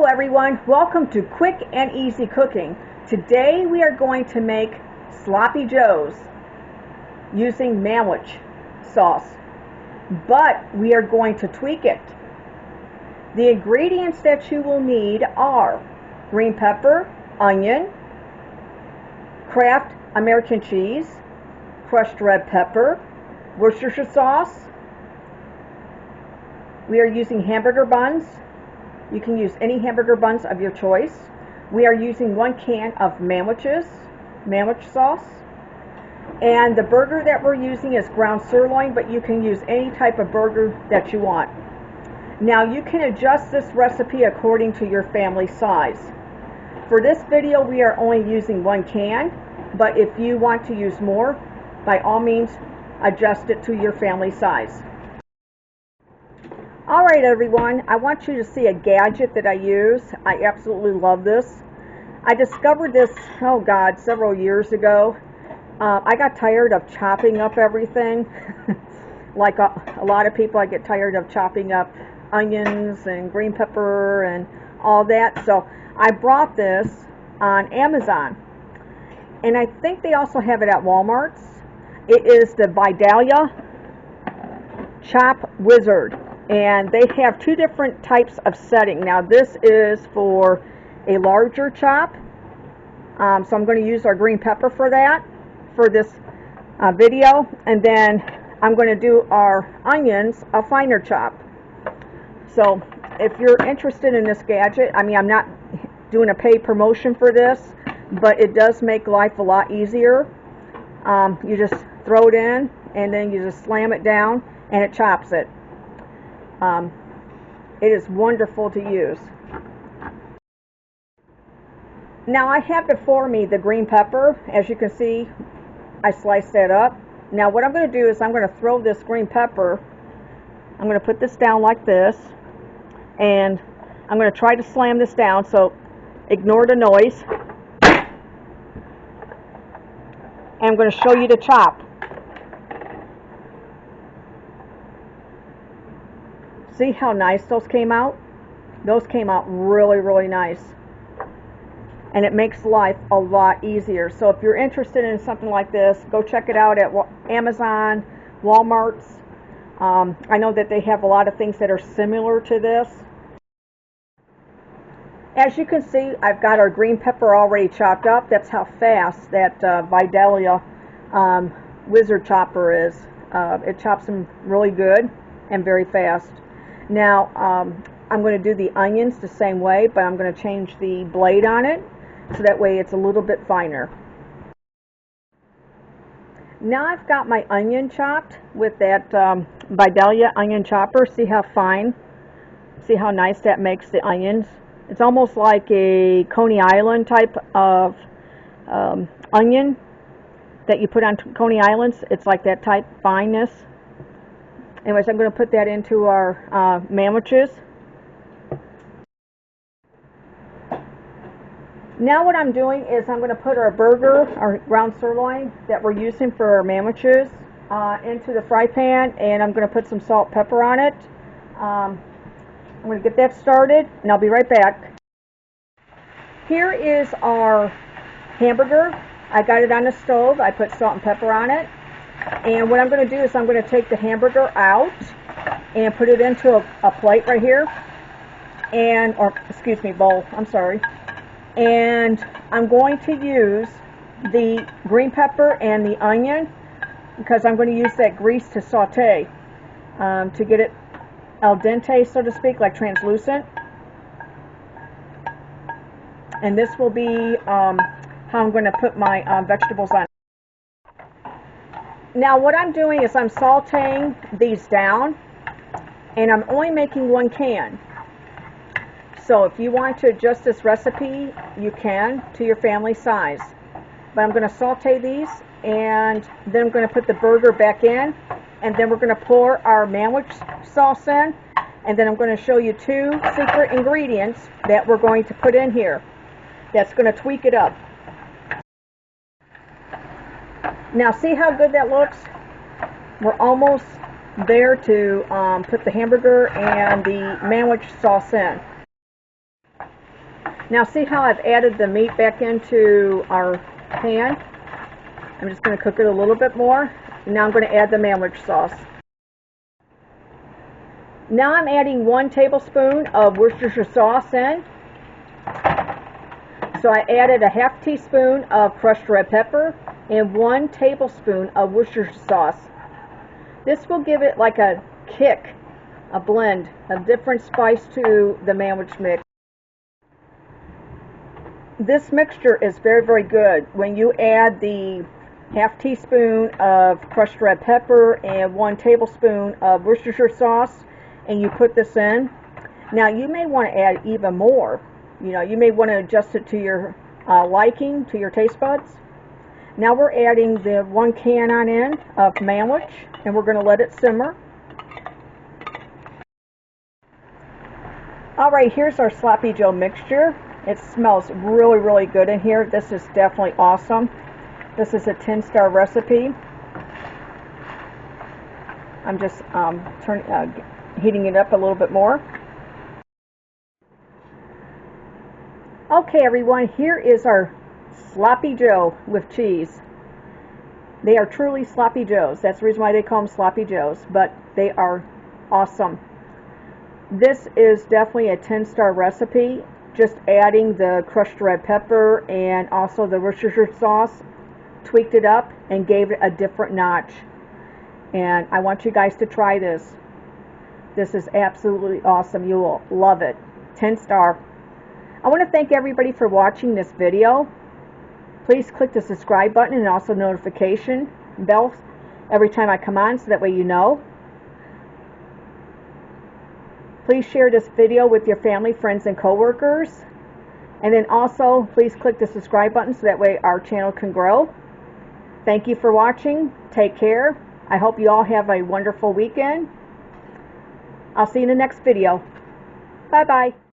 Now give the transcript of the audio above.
Hello everyone, welcome to Quick and Easy Cooking. Today we are going to make Sloppy Joes using Manwich sauce, but we are going to tweak it. The ingredients that you will need are green pepper, onion, Kraft American cheese, crushed red pepper, Worcestershire sauce. We are using hamburger buns. You can use any hamburger buns of your choice. We are using 1 can of Manwich sauce. And the burger that we're using is ground sirloin, but you can use any type of burger that you want. Now you can adjust this recipe according to your family size. For this video we are only using 1 can, but if you want to use more, by all means adjust it to your family size. Alright everyone, I want you to see a gadget that I use. I absolutely love this. I discovered this, oh God, several years ago. I got tired of chopping up everything. Like a lot of people, I get tired of chopping up onions and green pepper and all that. So I brought this on Amazon. And I think they also have it at Walmart's. It is the Vidalia Chop Wizard. And they have 2 different types of setting. Now this is for a larger chop, so I'm going to use our green pepper for that, for this video. And then I'm going to do our onions a finer chop. So if you're interested in this gadget, I mean, I'm not doing a paid promotion for this, but it does make life a lot easier. You just throw it in and then you just slam it down and it chops it. It is wonderful to use. Now I have before me the green pepper. As you can see, I sliced that up. Now what I'm going to do is I'm going to throw this green pepper, I'm going to put this down like this, and I'm going to try to slam this down, so ignore the noise. And I'm going to show you the chop. See how nice those came out? Those came out really, really nice. And it makes life a lot easier. So if you're interested in something like this, go check it out at Amazon, Walmart's. I know that they have a lot of things that are similar to this. As you can see, I've got our green pepper already chopped up. That's how fast that Vidalia Wizard chopper is. It chops them really good and very fast. Now, I'm going to do the onions the same way, but I'm going to change the blade on it, so that way it's a little bit finer. Now I've got my onion chopped with that Vidalia onion chopper. See how fine, see how nice that makes the onions. It's almost like a Coney Island type of onion that you put on Coney Islands. It's like that type fineness. Anyways, I'm going to put that into our Manwiches. Now what I'm doing is I'm going to put our burger, our ground sirloin that we're using for our Manwiches into the fry pan, and I'm going to put some salt, pepper on it. I'm going to get that started, and I'll be right back. Here is our hamburger. I got it on the stove. I put salt and pepper on it. And what I'm going to do is I'm going to take the hamburger out and put it into a plate right here, and, or excuse me, bowl, I'm sorry. And I'm going to use the green pepper and the onion because I'm going to use that grease to saute to get it al dente, so to speak, like translucent. And this will be how I'm going to put my vegetables on. Now what I'm doing is I'm sauteing these down, and I'm only making 1 can. So if you want to adjust this recipe, you can to your family size. But I'm going to saute these, and then I'm going to put the burger back in, and then we're going to pour our Manwich sauce in, and then I'm going to show you 2 secret ingredients that we're going to put in here that's going to tweak it up. Now see how good that looks? We're almost there to put the hamburger and the Manwich sauce in. Now see how I've added the meat back into our pan? I'm just going to cook it a little bit more. And now I'm going to add the Manwich sauce. Now I'm adding 1 tablespoon of Worcestershire sauce in. So I added a ½ teaspoon of crushed red pepper and 1 tablespoon of Worcestershire sauce. This will give it like a kick, a blend, a different spice to the Manwich mix. This mixture is very, very good. When you add the ½ teaspoon of crushed red pepper and 1 tablespoon of Worcestershire sauce, and you put this in, now you may want to add even more. You know, you may want to adjust it to your liking, to your taste buds. Now we're adding the 1 can on in of Manwich, and we're going to let it simmer. Alright, here's our Sloppy Joe mixture. It smells really, really good in here. This is definitely awesome. This is a 10-star recipe. I'm just heating it up a little bit more. Okay everyone, here is our Sloppy Joe with cheese. They are truly Sloppy Joes. That's the reason why they call them Sloppy Joes, but they are awesome. This is definitely a 10-star recipe. Just adding the crushed red pepper and also the Worcestershire sauce, tweaked it up and gave it a different notch. And I want you guys to try this. This is absolutely awesome. You will love it. 10-star. I want to thank everybody for watching this video. Please click the subscribe button and also notification bell every time I come on so that way you know. Please share this video with your family, friends, and coworkers. And then also, please click the subscribe button so that way our channel can grow. Thank you for watching. Take care. I hope you all have a wonderful weekend. I'll see you in the next video. Bye-bye.